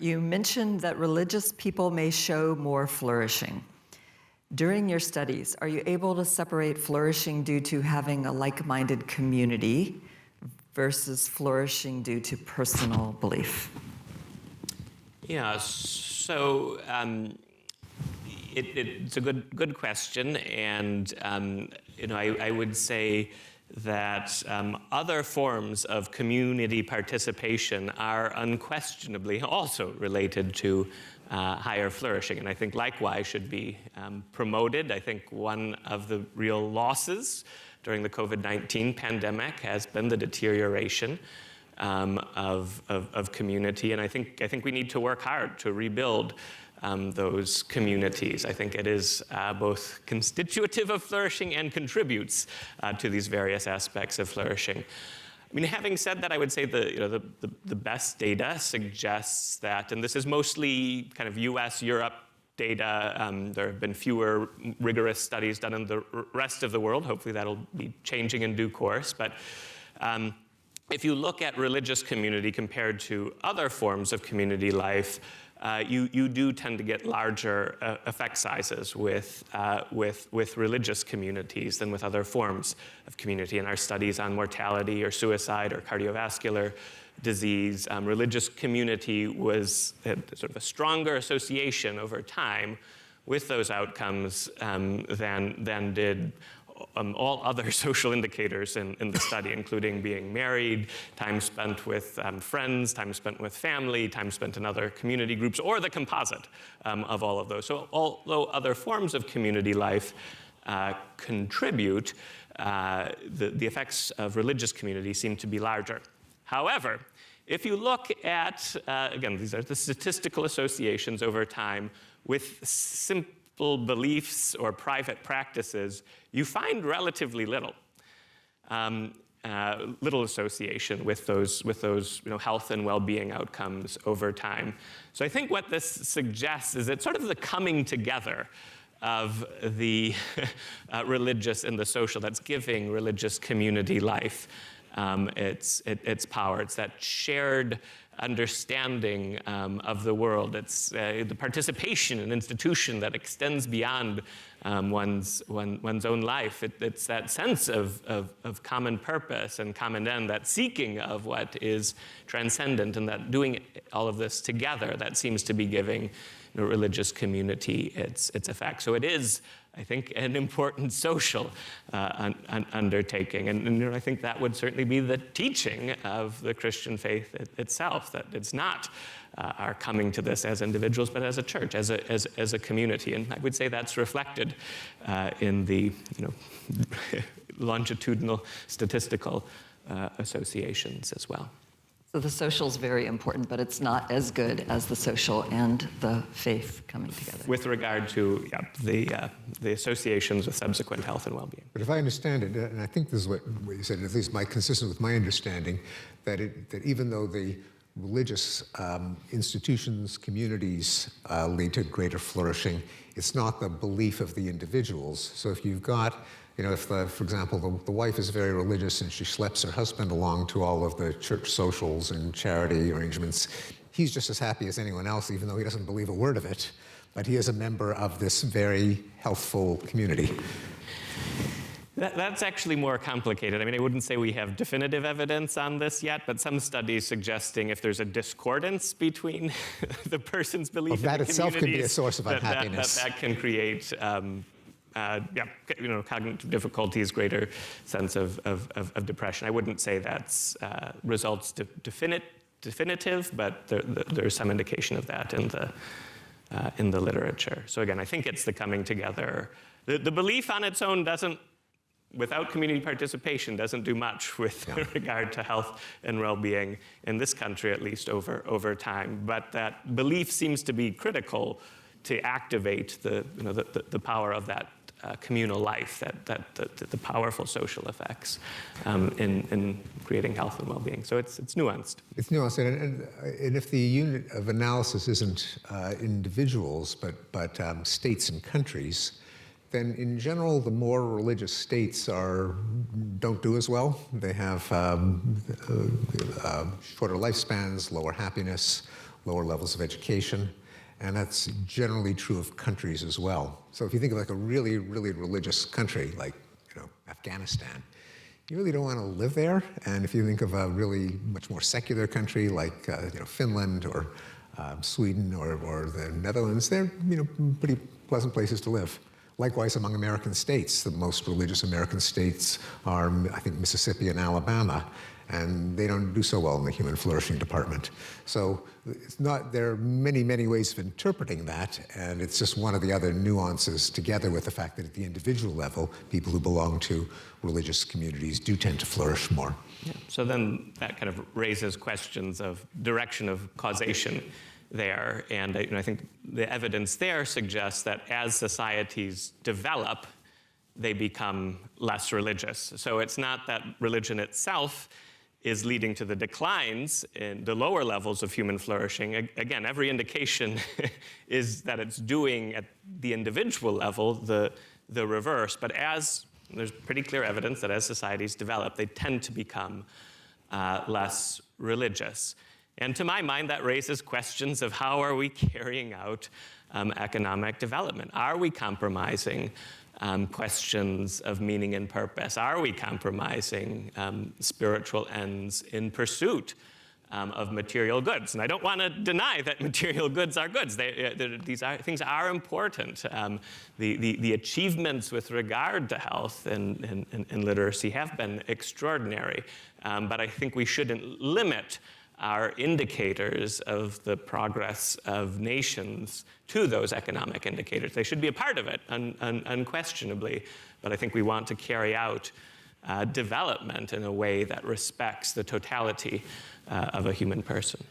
you mentioned that religious people may show more flourishing. During your studies, are you able to separate flourishing due to having a like-minded community versus flourishing due to personal belief? Yeah, so it's a good question, and I would say that other forms of community participation are unquestionably also related to higher flourishing, and I think likewise should be promoted. I think one of the real losses during the COVID-19 pandemic has been the deterioration of community, and I think we need to work hard to rebuild those communities. I think it is both constitutive of flourishing and contributes to these various aspects of flourishing. I mean, having said that, I would say the best data suggests that, and this is mostly kind of US, Europe data. There have been fewer rigorous studies done in the rest of the world. Hopefully that'll be changing in due course. But if you look at religious community compared to other forms of community life, you do tend to get larger effect sizes with religious communities than with other forms of community. In our studies on mortality or suicide or cardiovascular disease, religious community was sort of a stronger association over time with those outcomes than did all other social indicators in the study, including being married, time spent with friends, time spent with family, time spent in other community groups, or the composite of all of those. So although other forms of community life contribute, the effects of religious community seem to be larger. However, if you look at, again, these are the statistical associations over time with simple beliefs or private practices, you find relatively little association with those health and well-being outcomes over time. So I think what this suggests is it's sort of the coming together of the religious and the social that's giving religious community life its power. It's that shared understanding of the world. It's the participation in an institution that extends beyond one's own life. It's that sense of common purpose and common end, that seeking of what is transcendent, and that doing all of this together that seems to be giving religious community its effect. So it is, I think, an important social undertaking. And I think that would certainly be the teaching of the Christian faith itself, that it's not our coming to this as individuals, but as a church, as a community. And I would say that's reflected in the longitudinal statistical associations as well. So the social is very important, but it's not as good as the social and the faith coming together. With regard to the associations with subsequent health and well-being. But if I understand it, and I think this is what you said, at least consistent with my understanding, that even though the religious institutions, communities lead to greater flourishing, it's not the belief of the individuals. So if you've got, if, for example, the wife is very religious and she schleps her husband along to all of the church socials and charity arrangements, he's just as happy as anyone else, even though he doesn't believe a word of it. But he is a member of this very healthful community. That's actually more complicated. I mean, I wouldn't say we have definitive evidence on this yet, but some studies suggesting if there's a discordance between the person's belief and the communities, that itself can be a source of unhappiness. That can create cognitive difficulties, greater sense of depression. I wouldn't say that's results definitive, but there's some indication of that in the literature. So again, I think it's the coming together. The belief on its own without community participation, doesn't do much with regard to health and well-being in this country, at least over time. But that belief seems to be critical to activate the power of that communal life, the powerful social effects in creating health and well-being. So it's nuanced. It's nuanced, and if the unit of analysis isn't individuals, but states and countries, then in general, the more religious states don't do as well. They have shorter lifespans, lower happiness, lower levels of education, and that's generally true of countries as well. So if you think of like a really, really religious country, like Afghanistan, you really don't want to live there. And if you think of a really much more secular country like Finland or Sweden or the Netherlands, they're pretty pleasant places to live. Likewise, among American states, the most religious American states are, I think, Mississippi and Alabama, and they don't do so well in the human flourishing department. So there are many, many ways of interpreting that, and it's just one of the other nuances, together with the fact that at the individual level, people who belong to religious communities do tend to flourish more. Yeah. So then that kind of raises questions of direction of causation there, and I think the evidence there suggests that as societies develop, they become less religious. So it's not that religion itself is leading to the declines in the lower levels of human flourishing. Again, every indication is that it's doing at the individual level the reverse, but there's pretty clear evidence that as societies develop, they tend to become less religious. And to my mind, that raises questions of how are we carrying out economic development? Are we compromising questions of meaning and purpose? Are we compromising spiritual ends in pursuit of material goods? And I don't want to deny that material goods are goods. These things are important. The achievements with regard to health and literacy have been extraordinary. But I think we shouldn't limit our indicators of the progress of nations to those economic indicators. They should be a part of it, unquestionably, but I think we want to carry out development in a way that respects the totality of a human person.